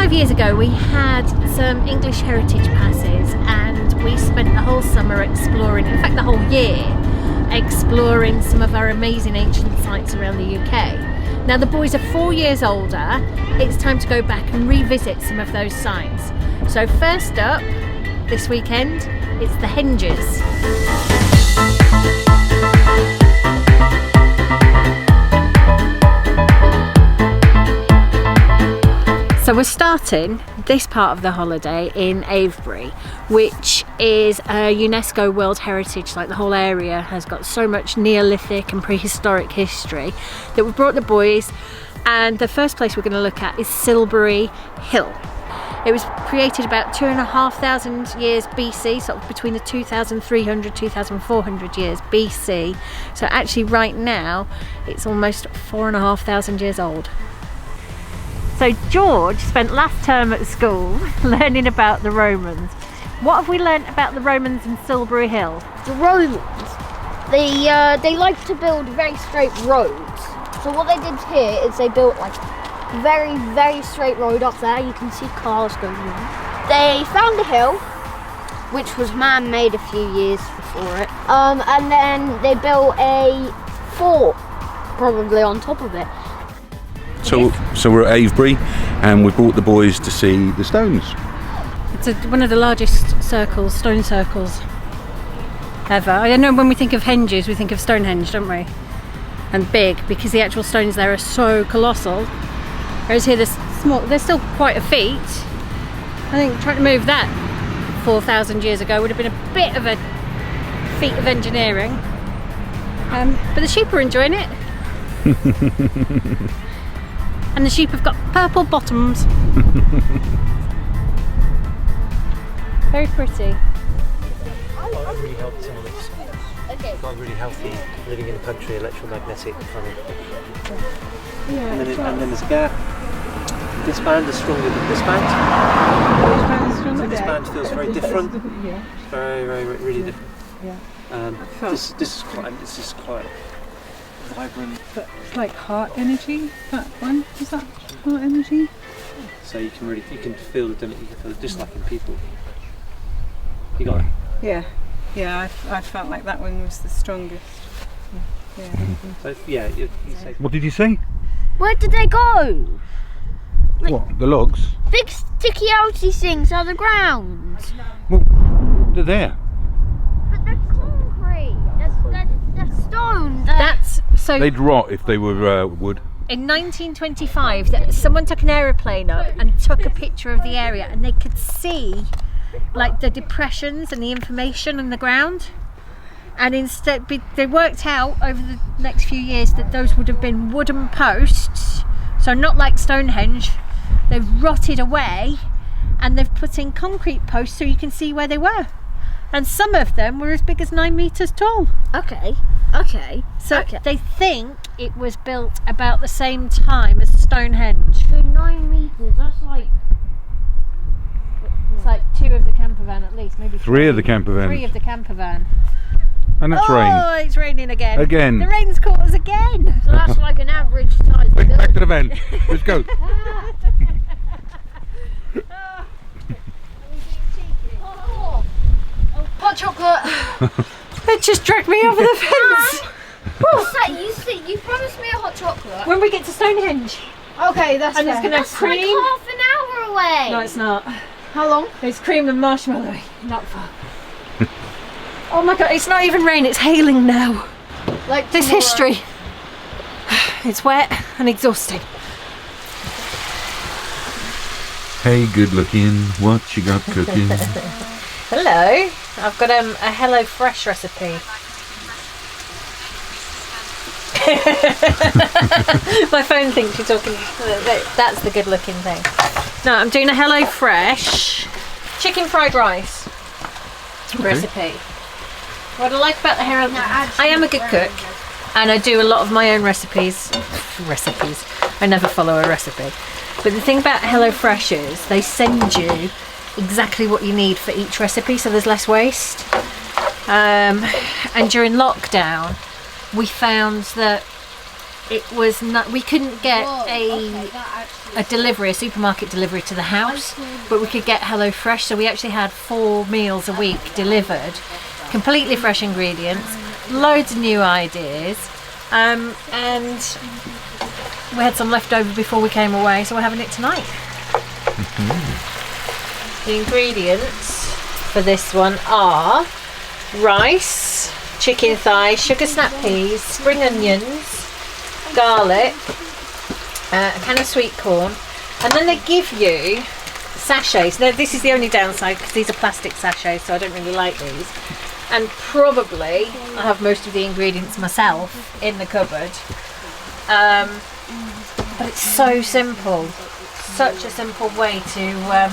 5 years ago we had some English heritage passes and we spent the whole summer exploring, in fact the whole year, exploring some of our amazing ancient sites around the UK. Now the boys are 4 years older, it's time to go back and revisit some of those sites. So first up, this weekend, it's the Henges. So we're starting this part of the holiday in Avebury, which is a UNESCO World Heritage Site. The whole area has got so much Neolithic and prehistoric history that we've brought the boys, and the first place we're going to look at is Silbury Hill. It was created about 2,500 years BC, sort of between the 2,300, 2,400 years BC. So actually right now it's almost 4,500 years old. So George spent last term at school learning about the Romans. What have we learnt about the Romans in Silbury Hill? The Romans, they like to build very straight roads. So what they did here is they built like very, very straight road up there. You can see cars going on. They found a hill, which was man-made a few years before it. And then they built a fort, probably on top of it. So we're at Avebury and we brought the boys to see the stones. It's one of the largest circles, stone circles ever. I know when we think of Henges, we think of Stonehenge, don't we? And big, because the actual stones there are so colossal. Whereas here they're small, they're still quite a feat. I think trying to move that 4,000 years ago would have been a bit of a feat of engineering. But the sheep are enjoying it. And the sheep have got purple bottoms. Very pretty. It really helped some of this. Okay. Got really healthy living in the country, electromagnetic kind of. Yeah, and then there's a gap. This band is stronger than this band. So this band feels very different. Yeah. Very, really different. Yeah. This is quite vibrant. But it's like heart energy. That one is that heart energy? So you can feel it just like in people. You got it. Yeah. I felt like that one was the strongest. So you say. What did you say? Where did they go? Like, what, the logs? Big sticky outy things on the ground. Well, they're there. But they're concrete. They're stone. They'd rot if they were wood. In 1925, someone took an aeroplane up and took a picture of the area, and they could see like the depressions and the information on the ground. And instead, they worked out over the next few years that those would have been wooden posts, so not like Stonehenge. They've rotted away, and they've put in concrete posts so you can see where they were. And some of them were as big as 9 meters tall. Okay. So they think it was built about the same time as Stonehenge. So 9 meters, that's like... It's like 2 of the campervan at least, maybe 3 of the campervan. 3 of the campervan. And that's rain. Oh, it's raining again. Again. The rain's caught us again. So that's like an average size Wait, building. back to the van. Let's go. Hot chocolate. It just dragged me over the fence. What's that? You promised me a hot chocolate. When we get to Stonehenge. Okay, that's And fair. it's going to That's cream. like half an hour away. No, it's not. How long? It's cream and marshmallow. Not far. Oh my god, it's not even rain, it's hailing now. Like This tomorrow. history. It's wet and exhausting. Hey, good looking. What you got cooking? Hello. I've got a Hello Fresh recipe. My phone thinks you're talking. That's the good looking thing. No, I'm doing a Hello Fresh chicken fried rice recipe. What I like about the Hello, I am a good cook and I do a lot of my own recipes. I never follow a recipe. But the thing about Hello Fresh is they send you exactly what you need for each recipe, so there's less waste. And during lockdown we found that it was not. We couldn't get a delivery, a supermarket delivery to the house, but we could get HelloFresh. So we actually had 4 meals a week delivered, completely fresh ingredients, loads of new ideas, and we had some left over before we came away, so we're having it tonight. The ingredients for this one are rice, chicken thighs, sugar snap peas, spring onions, garlic, a can of sweet corn, and then they give you sachets. Now, this is the only downside because these are plastic sachets, so I don't really like these. And probably I have most of the ingredients myself in the cupboard. But it's so simple, such a simple way to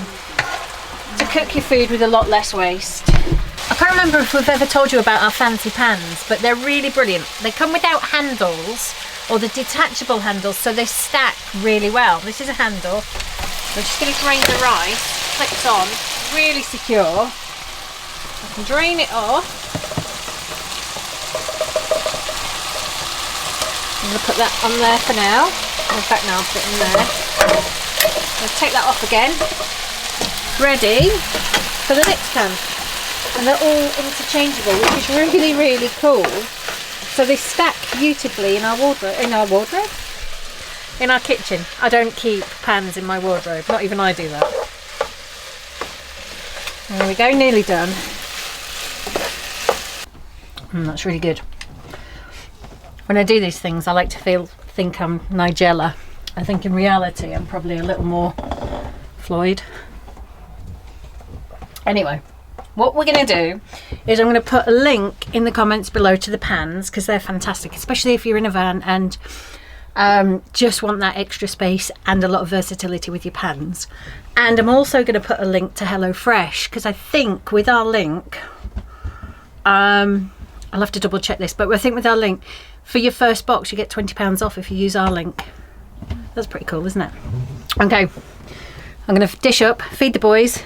cook your food with a lot less waste. I can't remember if we've ever told you about our fancy pans, but they're really brilliant. They come without handles, or the detachable handles, so they stack really well. This is a handle. I'm just going to drain the rice. Clips on, really secure. I can drain it off. I'm going to put that on there for now. In fact, now I'll put it in there. I'll take that off again. Ready for the next pan. And they're all interchangeable, which is really, really cool. So they stack beautifully in our wardrobe. In our kitchen. I don't keep pans in my wardrobe. Not even I do that. There we go, nearly done. That's really good. When I do these things, I like to think I'm Nigella. I think in reality, I'm probably a little more Floyd. Anyway, what we're going to do is I'm going to put a link in the comments below to the pans because they're fantastic, especially if you're in a van and just want that extra space and a lot of versatility with your pans. And I'm also going to put a link to HelloFresh because I think with our link, I'll have to double check this, but I think with our link, for your first box you get £20 off if you use our link. That's pretty cool, isn't it? Okay, I'm going to dish up, feed the boys.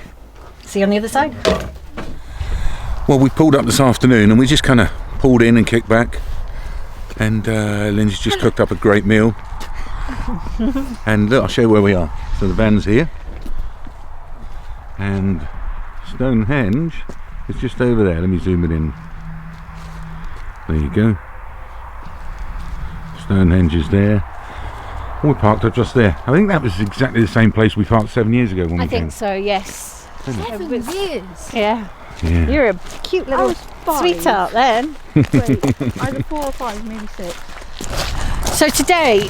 See you on the other side. Well, we pulled up this afternoon and we just kind of pulled in and kicked back, and Lindsay's just cooked up a great meal. And look, I'll show you where we are. So the van's here and Stonehenge is just over there. Let me zoom it in. There you go. Stonehenge is there. And we parked up just there. I think that was exactly the same place we parked 7 years ago when we came. I think so, yes. 7 years? Yeah. Yeah. You're a cute little sweetheart then. Either 4 or 5, maybe 6. So today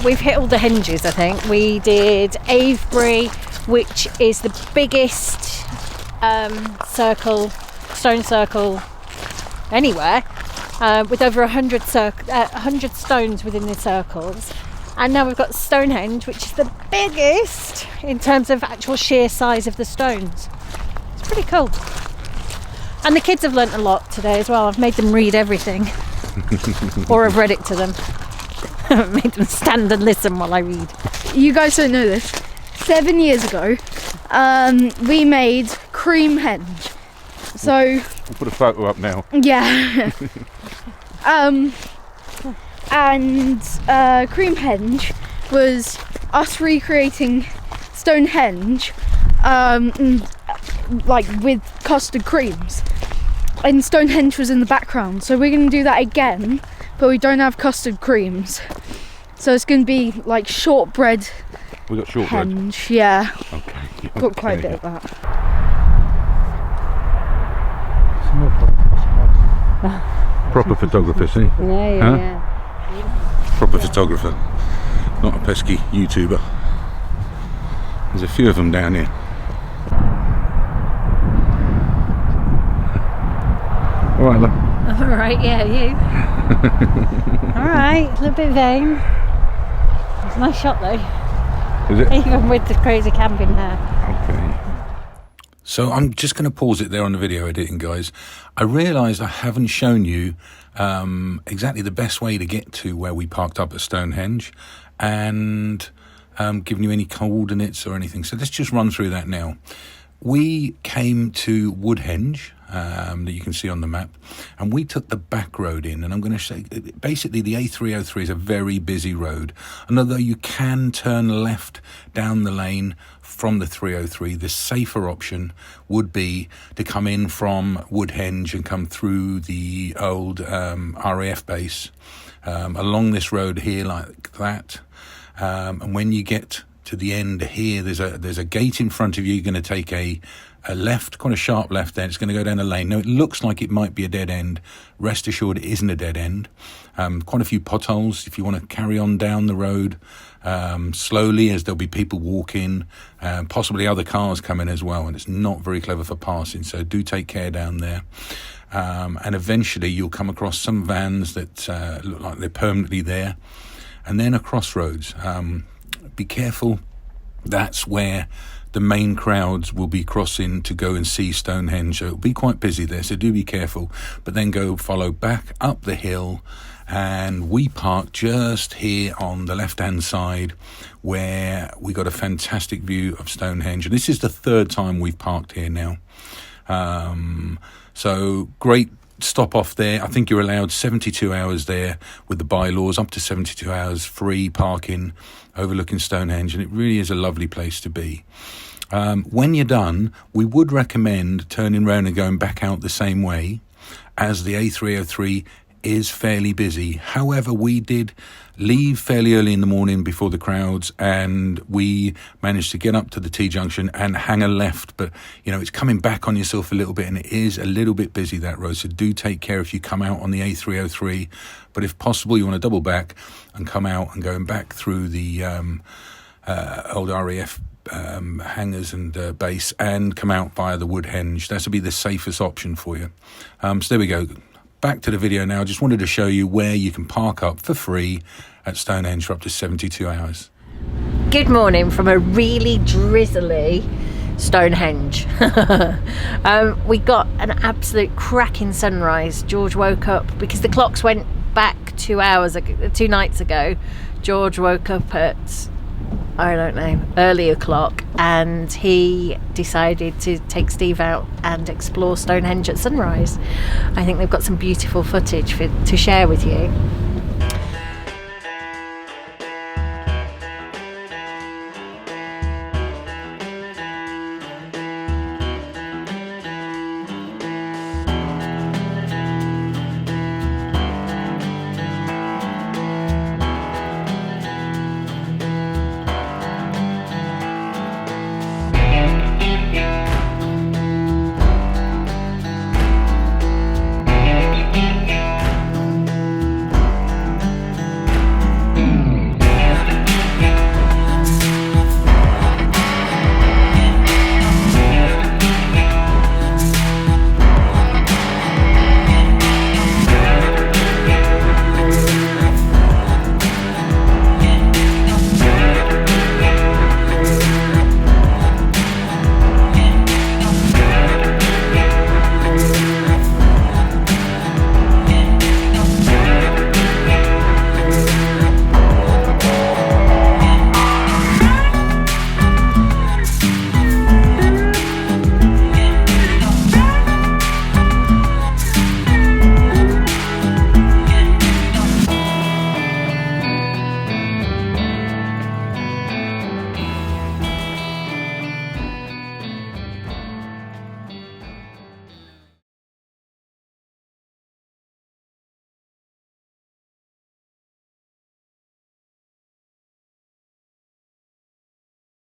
we've hit all the henges, I think. We did Avebury, which is the biggest stone circle anywhere, with over 100 stones within the circles. And now we've got Stonehenge, which is the biggest in terms of actual sheer size of the stones. It's pretty cool. And the kids have learnt a lot today as well. I've made them read everything. Or I've read it to them. I've made them stand and listen while I read. You guys don't know this. 7 years ago, we made cream henge. So We'll put a photo up now. yeah. And cream henge was us recreating Stonehenge, like with custard creams. And Stonehenge was in the background, so we're going to do that again, but we don't have custard creams. So it's going to be like shortbread. We got shortbread. Henge, yeah. Okay. Got quite a bit of that. Proper photographer, see? Yeah. Proper photographer, not a pesky YouTuber. There's a few of them down here. All right, look. All right, yeah, you. All right, a little bit vain. It's a nice shot though. Is it? Even with the crazy camping hair. Okay. So I'm just going to pause it there on the video editing, guys. I realised I haven't shown you exactly the best way to get to where we parked up at Stonehenge, and given you any coordinates or anything. So let's just run through that now. we came to Woodhenge, that you can see on the map, and we took the back road in. And I'm going to say, basically, the A303 is a very busy road. And although you can turn left down the lane from the 303, the safer option would be to come in from Woodhenge and come through the old RAF base along this road here like that. And when you get to the end here, there's a gate in front of you. You're going to take a left, quite a sharp left there. It's going to go down a lane. Now, it looks like it might be a dead end. Rest assured, it isn't a dead end. Quite a few potholes if you want to carry on down the road slowly, as there'll be people walking, possibly other cars coming as well, and it's not very clever for passing, so do take care down there. And eventually you'll come across some vans that look like they're permanently there, and then a crossroads. Be careful, that's where the main crowds will be crossing to go and see Stonehenge. So it'll be quite busy there, so do be careful. But then follow back up the hill, and we parked just here on the left-hand side where we got a fantastic view of Stonehenge. And this is the third time we've parked here now. So great stop off there. I think you're allowed 72 hours there with the bylaws, up to 72 hours free parking overlooking Stonehenge, and it really is a lovely place to be. When you're done, we would recommend turning around and going back out the same way, as the A303 is fairly busy. However, we did leave fairly early in the morning before the crowds, and we managed to get up to the T-junction and hang a left. But, you know, it's coming back on yourself a little bit, and it is a little bit busy, that road. So do take care if you come out on the A303. But if possible, you want to double back and come out and going back through the old RAF hangars and base, and come out via the Woodhenge. That would be the safest option for you. So there we go. Back to the video now. I just wanted to show you where you can park up for free at Stonehenge for up to 72 hours. Good morning from a really drizzly Stonehenge. We got an absolute cracking sunrise. George woke up because the clocks went back 2 nights ago. George woke up at, I don't know, early o'clock, and he decided to take Steve out and explore Stonehenge at sunrise. I think they've got some beautiful footage to share with you.